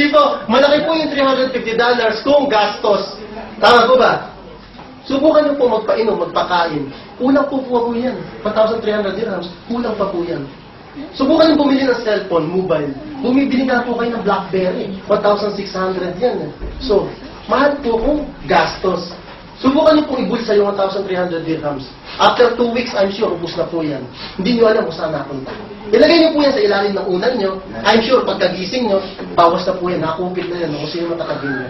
Dito, malaki po yung $350 kung gastos. Tama po ba? Subukan niyo po magpainom, magpakain. Kulang po po yan. 1,300 dirhams, kulang pa po yan. Subukan niyo bumili ng cellphone, mobile. Bumibili nga po kayo ng BlackBerry. 1,600 yan. So, mahal po kung gastos. Subukan niyo pong ibulsa yung 1,300 dirhams. After 2 weeks, I'm sure, ubus na po yan. Hindi niyo alam kung saan napunta. Ilagay niyo po yan sa ilalim ng unan niyo. I'm sure, pagkagising niyo, bawas na po yan, nakupit na yan, kung sino matakabin niyo.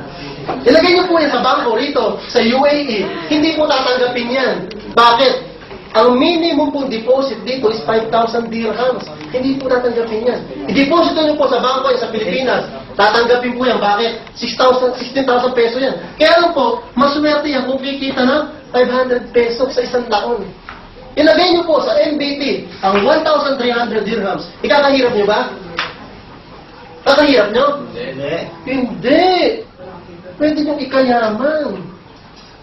Ilagay niyo po yan sa bangko rito, sa UAE. Hindi po tatanggapin yan. Bakit? Ang minimum pong deposit dito is 5,000 dirhams. Hindi po tatanggapin yan. I-deposit niyo po sa bangko yan sa Pilipinas. Tatanggapin po yan. Bakit? 16,000 peso yan. Kaya lang po, maswerte yan kung kikita ng 500 pesos sa isang taon. Ilagay niyo po sa MBT ang 1,300 dirhams. Ikakahirap niyo ba? Kakahirap niyo? Hindi. Hindi. Pwede niyong ikayaman.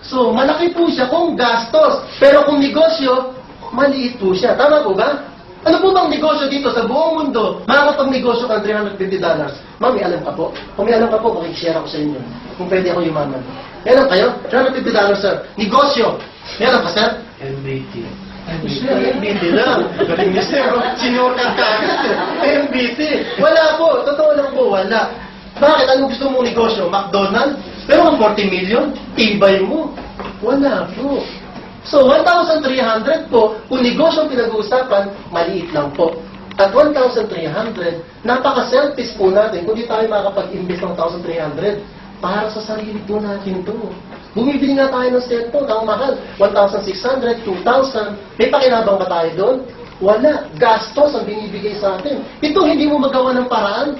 So, malaki po siya kung gastos. Pero kung negosyo, maliit po siya. Tama po ba? Ano po bang negosyo dito sa buong mundo? Makakapag-negosyo ka ng $350. Ma'am, may alam ka po? Kung may alam ka po, makikishare ako sa inyo. Kung pwede ako yumaman. May alam kayo? $350, sir. Negosyo. May alam ka, sir? MBT. Sir, MBT lang. Galing niyo, sir. Senior ka kagad. MBT. Wala po. Totoo lang po, wala. Bakit? Anong gusto mong negosyo? McDonald's? Pero kung 40 million, tibay mo. Wala po. So, 1,300 po, kung negosyo ang pinag-uusapan, maliit lang po. At 1,300, napaka-selfish po natin kung di tayo makakapag-invest ng 1,300 para sa sarili po natin to. Bumibili nga tayo ng cellphone, ang mahal, 1,600, 2,000. May pakinabang ba tayo doon? Wala. Gastos ang binibigay sa atin. Ito, hindi mo magawa ng paraan.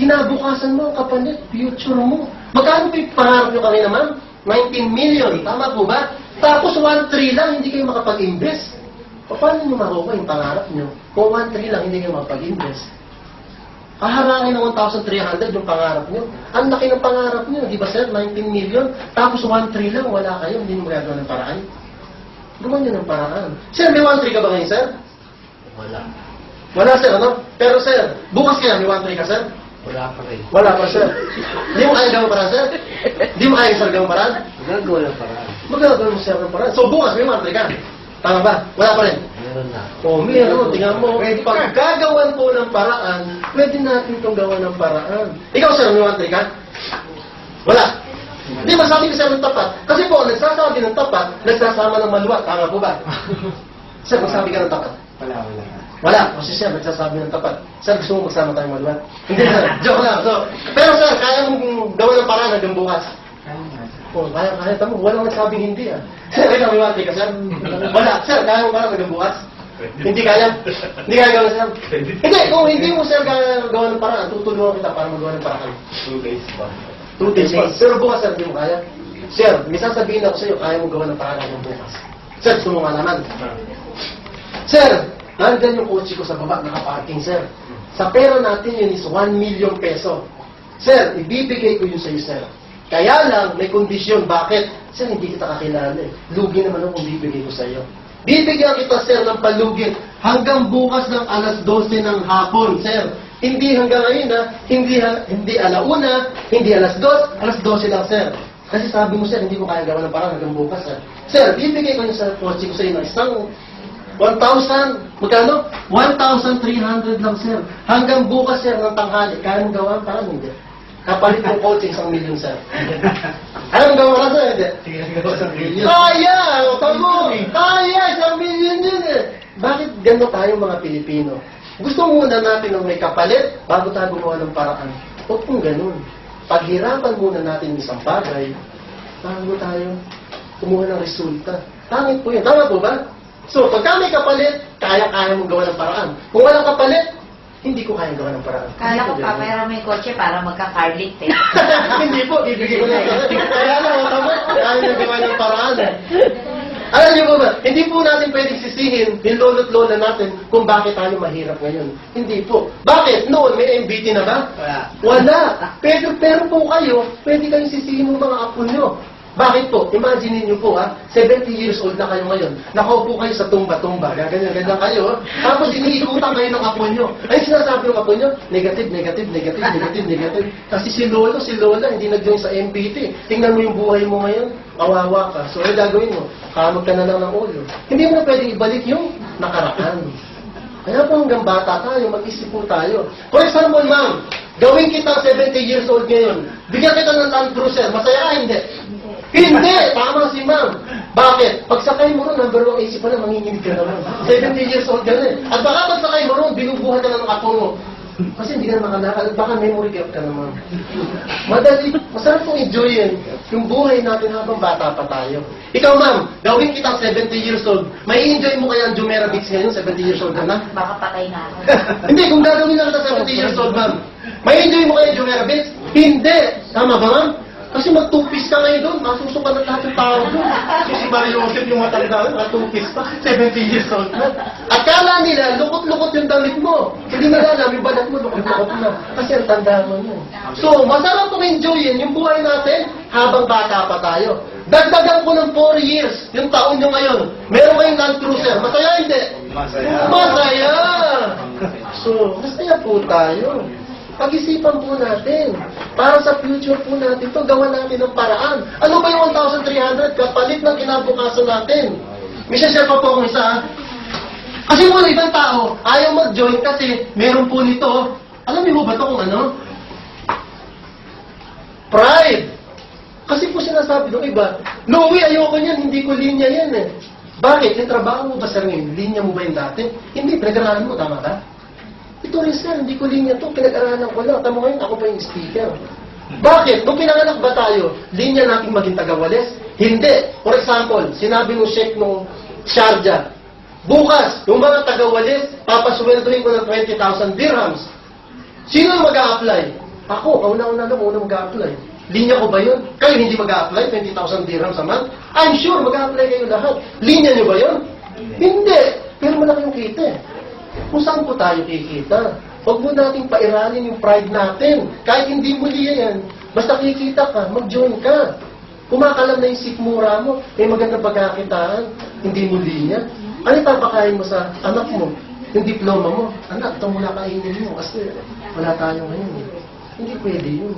Kinabukasan mo ang kapalit, future mo. Magkano po yung pangarap nyo kanina, ma'am? 19 million. Tama po ba? Tapos 1,300 lang, hindi kayo makapag-invest. Paano nyo makuha yung pangarap nyo? Kung 1,300 lang, hindi kayo makapag-invest. Kaharangin ng 1,300 yung pangarap nyo. Ang laki ng pangarap nyo, di ba sir? 19 million. Tapos 1,300 lang, wala kayo. Hindi nyo magagawa ng paraan. Gawan nyo ng paraan. Sir, may 1,300 ka ba ngayon, sir? Wala. Wala, sir, ano? Pero sir, bukas kaya may 1,300 ka, sir? Wala pa rin. Wala pa, sir. Hindi mo kaya gawin paraan, sir? Hindi mo kaya, sir, gawin paraan? Magagawa ng paraan. Magagawa mo, sir, ng paraan. So, bukas may 1,300 ka. Tama ba? Wala pa rin. Meron na. O, meron. Tingnan mo. Pag gagawan po ng paraan, pwede natin itong gawa ng paraan. Ikaw, sir, may 1,300 ka? Wala. Hindi, masabi ko sir ng tapat. Kasi po, nagsasabi ng tapat, nagsasama ng maluwat. Tama po ba? Sir, magsabi ka ng tapat. Wala. Wala. Kasi sir, nagsasabi ng tapat. Sir, gusto mo magsama tayong maluwat? Hindi, sir. Joke lang. So, pero sir, kaya mong gawa ng paraan hanggang bukas. Oh, kaya tamo. Walang nagsabing hindi ah. Sir, ikaw may 1,300 ka, sir? Wala. Sir, kaya mo parang hanggang bukas? Hindi kaya? Hindi kaya gawin, sir? Hindi, kung hindi mo, sir, kaya gawa ng paraan, tutulungan kita para magawa ng paraan. 2 days pa. 2 days pa. Pero bukas, sir, hindi mo kaya? Sir, may sasabihin ako sa iyo, kaya mo gawa ng paraan hanggang bukas. Sir, gusto mo malaman? Sir, nandyan yung kotse ko sa baba, nakaparking, sir. Sa pera natin yun is 1 million peso. Sir, ibibigay ko yun sa iyo, sir. Kaya lang, may kondisyon. Bakit? Sir, hindi kita kakilala eh. Lugi naman ako kung bibigay ko sa iyo. Bibigyan kita, sir, ng palugi hanggang bukas ng alas 12 ng hapon, sir. Hindi hanggang ngayon, ha? Hindi alauna, hindi alas 2, alas 12 lang, sir. Kasi sabi mo, sir, hindi ko kaya gawa ng parang hanggang bukas, sir. Sir, bibigay ko yun sa kotse ko sa iyo ng isang 1,000, magkano? 1,300 lang, sir. Hanggang bukas, sir, ng tanghali. Kaya mo gawa parang hindi. Kapalit mo coaching 1 million, sir. Alam mo gawa ka, sir? Hindi. Sige, gawa sa video. Kaya! Tamo! Kaya! 1 million yun eh! Bakit gano'n tayo mga Pilipino? Gusto muna natin ng may kapalit bago tayo gumawa ng paraan. Huwag pong ganun. Paghirapan muna natin isang bagay bago tayo kumuha ng resulta. Tangit po yun. Tama po ba? So, pagka may kapalit, kaya-kaya mong gawa ng paraan. Kung walang kapalit, hindi ko kaya gawa ng paraan. Kala ko pa, mayroon may kotse para magka-carlit eh. Hindi po, bibigay ko na. Kaya lang, tama, kaya nyo gawa ng paraan. Alam niyo po ba, hindi po natin pwedeng sisihin yung lolo't lola natin kung bakit tayo mahirap ngayon. Hindi po. Bakit? Noon, may MBT na ba? Wala. Wala. Pero po kayo, pwede kayong sisihin ng mga apo nyo. Bakit po? Imagine niyo po 70 years old na kayo ngayon. Nakaupo kayo sa tumba-tumba. Ganyan kayo. Tapos iniikutan kayo ng apo nyo. Ay sinasabi ng apo nyo, negative. Kasi si Lola, hindi nag-join sa MPT. Tingnan mo yung buhay mo ngayon, kawawa ka. So, ano gagawin mo? Kamag ka na lang ng ulo. Hindi mo na pwedeng ibalik yung nakaraan. Kaya po hanggang bata tayo, mag-isip po tayo. For example, ma'am, gawin kita 70 years old ngayon. Bigyan kita ng Land Cruiser. Masaya ka, hindi? Hindi! Tama si ma'am. Bakit? Pagsakay mo ron, number 1 isip pa na, manginginig ka naman. 70 years old ka na eh. At baka pagsakay mo ron, binubuhan ka na ng apo mo. Kasi hindi ka na makalakal. Baka memory gap ka naman. Madali. Masarap pong enjoyin yung buhay natin habang bata pa tayo. Ikaw, ma'am, gawin kitang 70 years old. May enjoy mo kaya ang Jumeirah Beach ngayon, 70 years old ka na? Baka patay na ako. Hindi, kung gagawin lang kita 70 years old, ma'am. May enjoy mo kaya ang Jumeirah Beach? Hindi. Tama ba, ma'am? Kasi mag-two-piece ka ngayon doon, masusukan na lahat yung tao doon. So si Mario Joseph yung matanda, mag-two-piece pa, 70 years old na. Akala nila, lukot-lukot yung damit mo. Hindi nila alam, yung balat mo, lukot-lukot na. Kasi ang tanda mo na. So, masarap pong enjoyin yung buhay natin habang bata pa tayo. Dagdagan ko ng 4 years, yung taon nyo ngayon. Meron kayong Land Cruiser. Masaya hindi? Masaya. Masaya! So, masaya po tayo. Pag-isipan po natin. Para sa future po natin, ito gawa natin ng paraan. Ano ba yung 1,300 kapalit ng kinabukasan natin? May share pa po akong isa. Kasi mga ibang tao, ayaw mag-join kasi meron po nito. Alam mo ba ito kung ano? Pride. Kasi po sinasabi ng iba, Louie, ayoko niyan, hindi ko linya yan eh. Bakit? Yung trabaho mo ba sir ngayon? Linya mo ba yung dati? Hindi, pinag-aralan mo, tama ba? Ito rin sir, hindi ko linya to, pinag-aralan ko lang. Tama ngayon, ako pa yung speaker. Bakit? Nung pinanganak ba tayo, linya natin maging tagawalis? Hindi. For example, sinabi ng sheikh nung Sharjah, bukas, yung mga tagawalis, papasweldohin ko ng 20,000 dirhams. Sino yung mag-a-apply? Ako, kauna-una lang, unang mag-a-apply. Linya ko ba yun? Kayo hindi mag-a-apply, 20,000 dirhams a month? I'm sure mag-a-apply kayo lahat. Linya nyo ba yun? Hindi. Pero malaki yung kita eh. Kung saan po tayo kikita? Huwag mo nating pairalin yung pride natin. Kahit hindi mo liya yan. Basta kikita ka, mag-join ka. Kumakalam na yung sikmura mo, may magandang pagkakitaan, hindi mo linya. Ano papakain mo sa anak mo? Yung diploma mo, anak, ito muna kainin mo kasi wala tayo ngayon. Hindi pwede yun.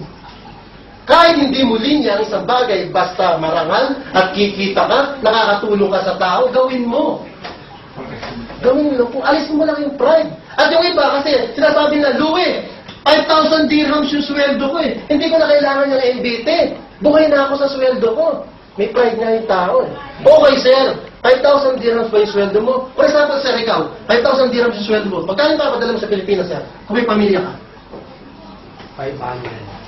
Kahit hindi mo linya ang isang bagay, basta marangal at kikita ka, nakakatulong ka sa tao, gawin mo. Gawin mo lang po. Alisin mo lang yung pride. At yung iba kasi, sinasabi na, Louie, 5,000 dirhams yung sweldo ko eh. Hindi ko na kailangan yung MBT. Buhay na ako sa sweldo ko. May pride nga yung tao eh. Okay, sir. 5,000 dirhams ba yung sweldo mo? For example, sir, ikaw, 5,000 dirhams yung sweldo mo. Magkano ba padala mo sa Pilipinas, sir? Kung may pamilya ka? 500.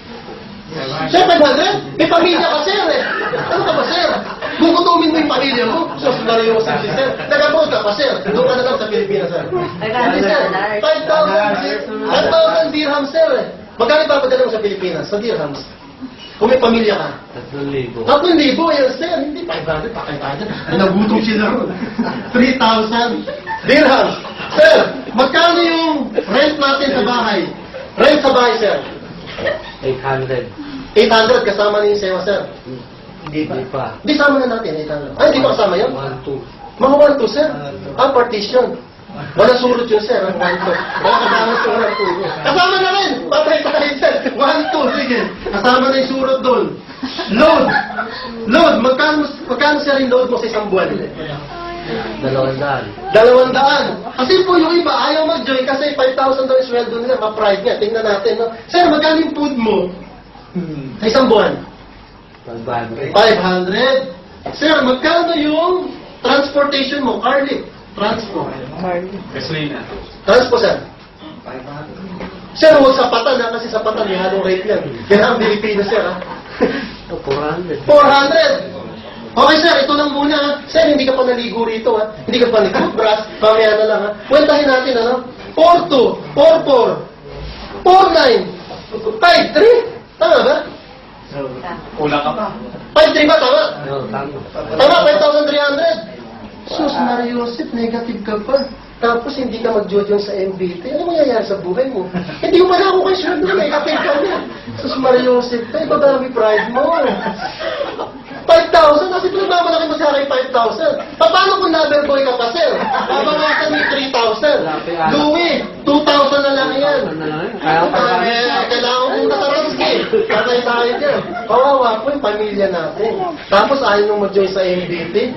Sir, 500? May pamilya ka, sir eh. Ano ka ba, sir? Kung kutumin mo yung pamilya mo, so Mario Joseph, sir. Nag-abroad ka pa, sir. Doon ka na lang sa Pilipinas, sir. Hindi, sir. 5,000 dirhams, sir eh. Magkano ba padala mo sa Pilipinas? Sa dirhams? Kung may pamilya ka? 3,000. 3,000, yan, sir. Hindi, 500, pakay-tayo. Nagutom sila ron. 3,000 dirhams. Sir, magkano yung rent natin sa bahay? Rent sa bahay, sir? 800. 800 kasama na yung sewa, sir. Hindi pa. Hindi sama na natin, 800. Ay, hindi pa kasama yun? 1, 2. Mga 1, 2, sir. Partition. Wala surot yun, sir. 1, 2. Wala kasama sa 1, 2. Kasama na rin! Patay tayo, sir. 1, 2, sige. Kasama na yung surot doon. Load! Load! Magkano, sir, yung load mo sa isang buwan? 200. 200. Kasi po yung iba, ayaw mag-join kasi 5,000 daw yung sweldo nila, ma-pride nga. Tingnan natin, no? Sir, magkano yung food mo sa isang buwan? 500. 500. Sir, magkano yung transportation mo? Carly, transport. Gasolina. Transport, sir. Sir, huwag sapatan ha, kasi sapatan, may halong rate yan. Kaya ang Pilipinas, sir, ha? 400. 400. Okay, sir, ito lang muna, ha? Sir, hindi ka pa naligo rito, ha? Hindi ka pa nag-toothbrush, mamaya na lang, ha? Kwentahin natin, ano? 4-2, 4-4, 4-9, 5-3. Tama ba? Kulang ka pa. 5-3 ba? Tama? No, tama. Tama, 5,300. Sus, Mario Joseph, negative ka pa. Tapos hindi ka mag-join sa MBT. Ano mangyayari sa buhay mo? Hindi ko pala ako kayo sweldo, negative ka na. Sus, Mario Joseph, ibabami pride mo. 5,000? Kasi pinagmamalaki mo sa akin 5,000. Paano kung lover boy ka pa, sir? Babawasan mo 3,000. Louie, 2,000 na lang yan. Ano na lang yun? Kaya ko pa Kailangan ko na Taransky. Patay tayo dyan. Kawawa po yung pamilya natin. Tapos ayaw nung mag-join sa MVP.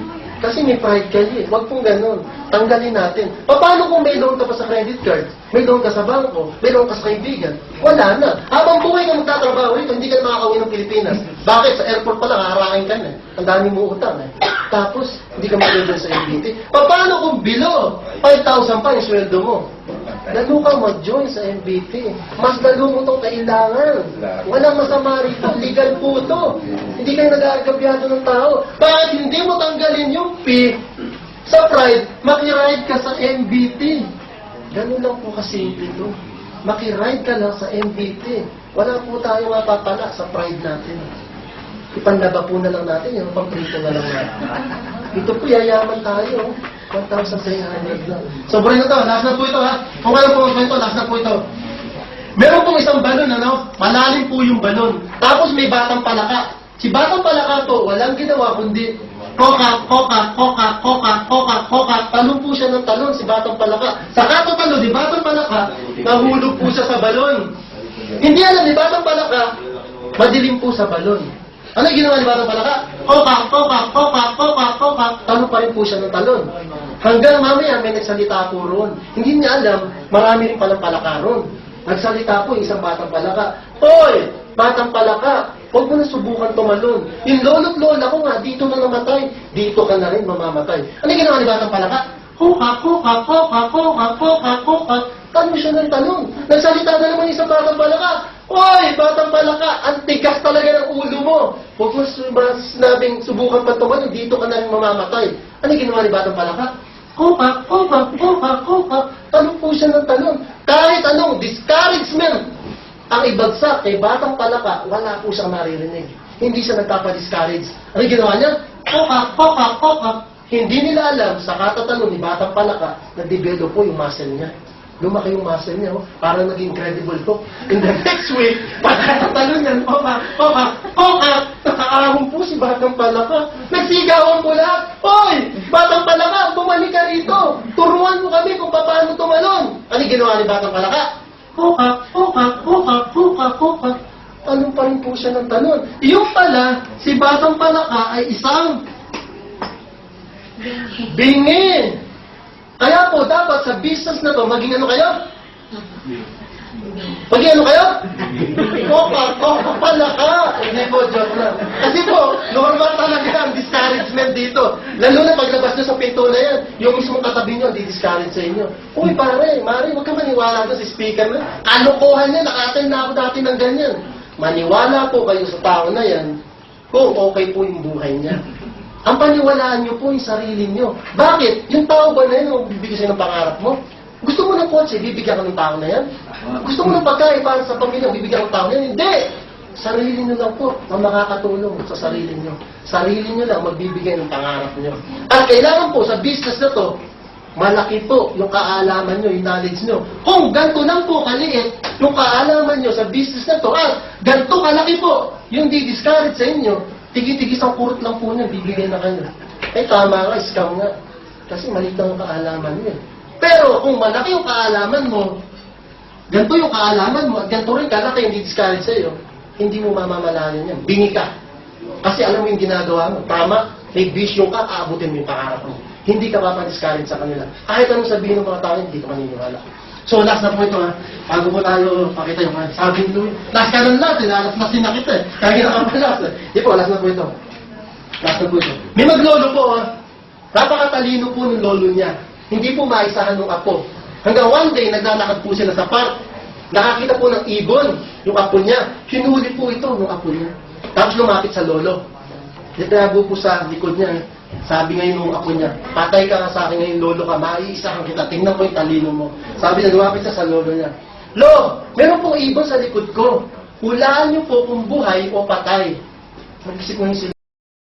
Kasi may pride kayo eh. Huwag pong ganun. Tanggalin natin. Paano kung may loan ka pa sa credit card? May loan ka sa bangko? May loan ka sa kaibigan? Wala na. Habang buhay ka magtatrabaho rito, hindi ka na makakauwi ng Pilipinas. Bakit? Sa airport pa lang, haharangin ka na. Ang dami mo utang eh. Tapos, hindi ka mag-join sa MVP. Paano kung below 5,000 pa yung sweldo mo? Lalo ka mag-join sa MVP. Mas lalo mo itong kailangan. Walang masama rito. Legal po ito. Hindi kayo nag-aagabyado ng tao. Bakit hindi mo tanggalin yung P sa Pride, makiride ka sa MVP. Ganun lang po kasimple ito. Makiride ka lang sa MVP. Wala po tayo mapapala sa Pride natin. Ipanlaba po na lang natin, yung pamprito na lang natin. Ito po, yayaman tayo. 1,300 lang. Sobrang ito, last na po ito ha. Kung alam po ito, last na po ito. Meron pong isang balon, ano? Malalim po yung balon. Tapos may batang palaka. Si batang palaka po, walang ginawa kundi kokak, kokak, kokak, kokak, kokak, kokak. Talon po siya ng talon, si batang palaka. Sa katatalo, di batang palaka, nahulog po siya sa balon. Hindi alam ni batang palaka, madilim po sa balon. Ano yung ginawa ni batang palaka? Kokak, kokak, kokak, kokak, kokak. Talon pa rin po siya ng talon. Hanggang mamaya may nagsalita po roon. Hindi niya alam, marami rin palang palaka roon. Nagsalita po yung isang batang palaka. Hoy! Batang palaka, huwag mo na subukan tumalon. Yung lolo't lola ko nga, dito na namatay. Dito ka na rin mamamatay. Ano yung ginawa ni batang palaka? Kokak, kokak, kokak, kokak, kokak, kokak. Talon siya ng talon. Nagsalita na naman isang batang palaka. Hoy! Batang palaka, ang tigas talaga ng ulo mo. Huwag mo sinabing subukan pa tumalon, dito ka na rin mamamatay. Ano yung ginawa ni batang palaka? Kokak, kokak, kokak, kokak. Talon po siya ng talon. Kahit anong discouragement ang ibagsak kay batang palaka, wala po siyang naririnig. Hindi siya nagpapa-discourage. Ano yung ginawa niya? Kokak, kokak, kokak. Hindi nila alam sa katatalo ni batang palaka na develop po yung muscle niya. Lumaki yung muscle niya, oh, parang naging credible to. In the next week, pagkatatalo niyan, kokak, kokak, kokak. Nakaahon po si batang palaka. Nagsigawan po lahat. Hoy! Batang palaka, bumalik ka rito. Turuan mo kami kung paano tumalon. Ano yung ginawa ni batang palaka? Kokak, kokak, kokak, kokak, kokak. Talon pa rin po siya ng talon. Yung pala, si batang palaka ay isang bingi. Kaya po, dapat sa business na to, maging ano kayo? Maging ano kayo? Kokak, kokak palaka. Hindi po, joke lang. Kasi po, normal talaga ang discouragement dito. Lalo na paglabas nyo sa pinto na yan, yung mismong katabi nyo, di-discourage sa inyo. Uy, pare, huwag ka maniwala doon sa speaker na. Kalokohan yan, nakatay na ako dati ng ganyan. Maniwala po kayo sa tao na yan kung okay po yung buhay niya. Ang paniwalaan nyo po yung sarili nyo. Bakit? Yung tao ba na yan ang bibigyan sa'yo ng pangarap mo? Gusto mo ng kotse, bibigyan ka ng tao na yan? Gusto mo ng pagkain para sa pamilya, bibigyan ka ng tao na yan? Hindi! Sarili nyo lang po ang makakatulong sa sarili nyo. Sarili nyo lang magbibigay ng pangarap nyo. At kailangan po sa business na to, malaki po yung kaalaman nyo, yung knowledge nyo. Kung ganito lang po kaliit, yung kaalaman nyo sa business na to, at ganito kalaki po, yung di-discourage sa inyo, tigi-tigis ang kurot lang po niya, bibigay na kayo. Eh tama ka, scam nga. Kasi maliit lang ang kaalaman nyo. Pero kung malaki yung kaalaman mo, ganito yung kaalaman mo, at ganito rin kalaki yung di-discourage sa iyo, hindi mo mamamalayan yan. Bingi ka. Kasi alam mo yung ginagawa mo. Tama, may vision ka, aabutin mo yung pangarap mo. Hindi ka papadiscourage sa kanila. Kahit anong sabihin ng mga tao, hindi ka maniniwala. So, last na po ito ha. Bago po tayo pakita yung sabi nyo. Last ka lang natin, last na sinakit eh. Kaya ginakapalas eh. Di po, last na po ito. Last na po ito. May maglolo po ha. Napakatalino po ng lolo niya. Hindi po maisahan ng apo. Hanggang one day, naglalakad po sila sa park. Nakakita po ng ibon, yung apo niya. Hinuli po ito ng apo niya. Tapos lumapit sa lolo. Ditabo po sa likod niya. Sabi ngayon ng apo niya, patay ka sa akin ngayon, lolo ka, maiisahan kita, tingnan ko yung talino mo. Sabi niya, lumapit siya sa lolo niya. Lo, meron pong ibon sa likod ko. Hulaan niyo po kung buhay o patay. Nag-isip mo yung si